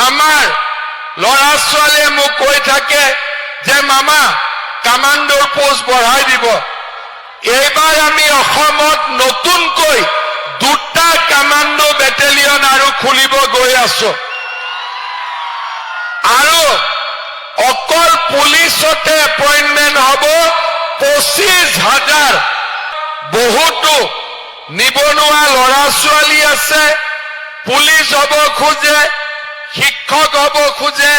আমাৰ লৰা ছোৱালীয়ে মোক কৈ থাকে যে মামা কামাণ্ডৰ পোষ্ট বঢ়াই দিব। এইবাৰ আমি অসমত নতুনকৈ 2টা কামাণ্ডো বেটেলিয়ন আৰু খুলিব গৈ আছো। আৰু অকল পুলিচতে এপইণ্টমেণ্ট হ'ব 25,000। বহুতো নিবনুৱা লৰা ছোৱালী আছে, পুলিচ হ'ব খোজে, শিক্ষক হ'ব খোজে,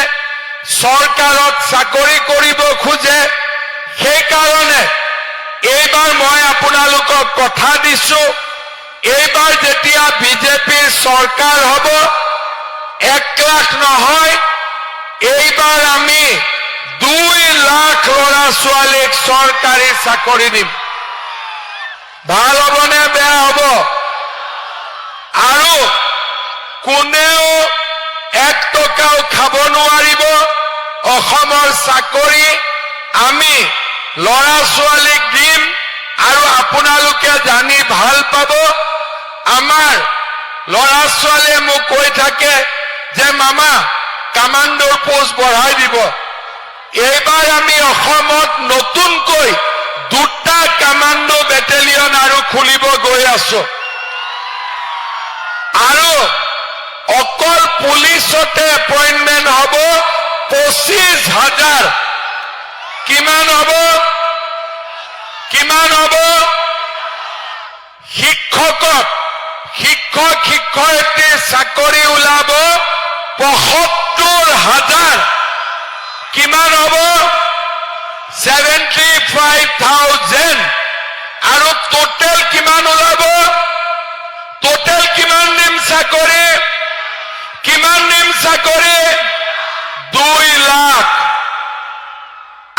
চৰকাৰত চাকৰি কৰিব খোজে। সেইকাৰণে এইবাৰ মই আপোনালোকক কথা দিছো, এইবাৰ যেতিয়া বিজেপিৰ চৰকাৰ হ'ব 1 লাখ নহয়, এইবাৰ আমি 2 লাখ লৰা ছোৱালীক চৰকাৰী চাকৰি দিম। ভাল হ'বনে বেয়া হ'ব? আৰু কোনেও 1 টকাও খাব নোৱাৰিব। অসমৰ চাকৰি আমি লৰা ছোৱালীক দিম। আৰু আপোনালোকে জানি ভাল পাব, আমাৰ লৰা ছোৱালীয়ে মোক কৈ থাকে যে মামা কামাণ্ডৰ পোষ্ট বঢ়াই দিব। এইবাৰ আমি অসমত নতুনকৈ 2টা কামাণ্ডো বেটেলিয়ন আৰু খুলিব গৈ আছো। আৰু অকল পুলিচতে এপইণ্টমেণ্ট হ'ব 25,000। কিমান হ'ব? শিক্ষক শিক্ষয়িত্ৰীৰ চাকৰি ওলাব 75,000। কিমান হ'ব? 75,000। আৰু টোটেল কিমান ওলাব? টোটেল কিমান দিম চাকৰি? 2 লাখ।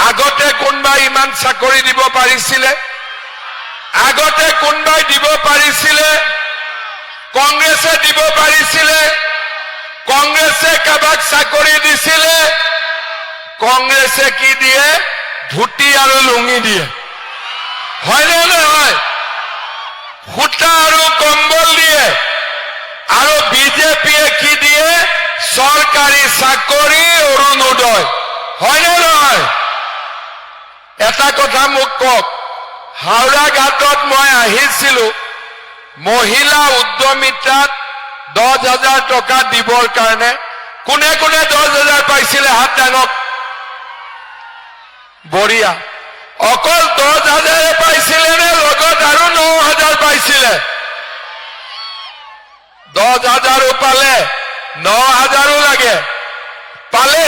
আগতে কোনবাই ইমান চাকৰি দিব পাৰিছিলে? আগতে কোনবাই দিব পাৰিছিলে? কংগ্ৰেছে দিব পাৰিছিলে? কংগ্ৰেছে কাবাক চাকৰি দিছিলে? কংগ্ৰেছে কি দিয়ে? ধুতি আৰু লুঙি দিয়ে। হয়নে নহয়? সূতা আৰু কম্বল দিয়ে। আৰু বিজেপিয়ে কি দিয়ে? চৰকাৰী চাকৰি, অৰুণোদয়। হয়নে নহয়? এটা কথা মোক কওক, হাওৰা ঘাটত মই আহিছিলো, মহিলা উদ্যমিতাত 10,000 টকা দিবৰ কাৰণে। কোনে কোনে 10,000 পাইছিলে? হাত দাঙক। বঢ়িয়া। অকল 10,000 পাইছিলে নে লগত আৰু 9,000 পাইছিলে? 10,000 পালে, 9,000 লাগে। পালে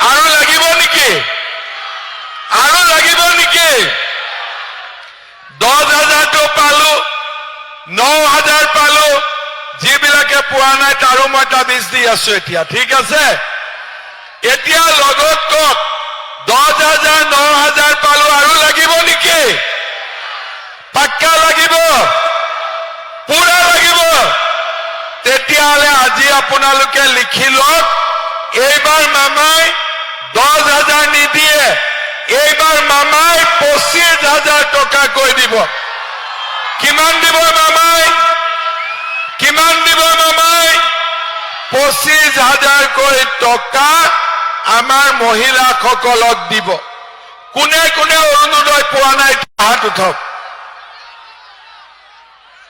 আৰু লাগিব নেকি? আৰু লাগিব নেকি? 10,000 পালো, 9,000 পালো। যিবিলাকে পোৱা নাই তাৰো মই তাবিজ দি আছো এতিয়া। ঠিক আছে? এতিয়া লগত কওক, 10,000 9,000 পালো, আৰু লাগিব নেকি? পাক্কা লাগিব? পুৰা লাগিব? তেতিয়াহ'লে আজি আপোনালোকে লিখি লওক, এইবাৰ মামাই 10,000 নিদিয়ে, এইবাৰ মামাই 25,000 টকা কৈ দিব। কিমান দিব মামাই? কিমান দিব মামাই? 25,000 কৈ টকা আমাৰ মহিলাসকলক দিব। কোনে কোনে অৰুণোদয় পোৱা নাই হাত উঠাওক।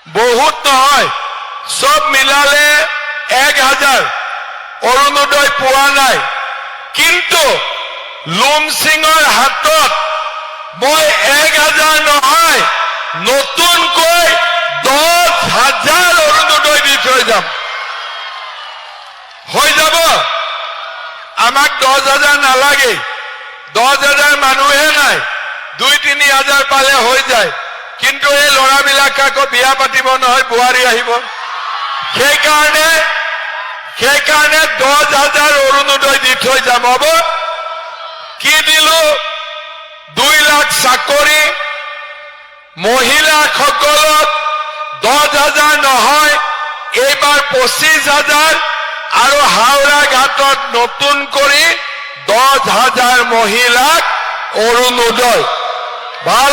বহুত নহয়, সব মিলালে 1,000 অৰুণোদয় পোৱা নাই। কিন্তু লুমসিঙৰ হাতত মই 1,000 নহয়, নতুনকৈ 10,000 অৰুণোদয় দি থৈ যাম। হৈ যাব? আমাক 10,000 নালাগে। 10,000 মানুহে নাই, 2-3,000 পালে হৈ যায়। কিন্তু এই ল'ৰাবিলাকে আকৌ বিয়া পাতিব নহয়, বোৱাৰী আহিব। সেইকাৰণে 10,000 অৰুণোদয় দি থৈ যাম। হ'ব? কি দিলো? 2 লাখ চাকৰি। মহিলাসকলক 10,000 নহয়, এইবাৰ 25,000। আৰু হাওৰা ঘাটত নতুন কৰি 10,000 মহিলাক অৰুণোদয়। ভাল।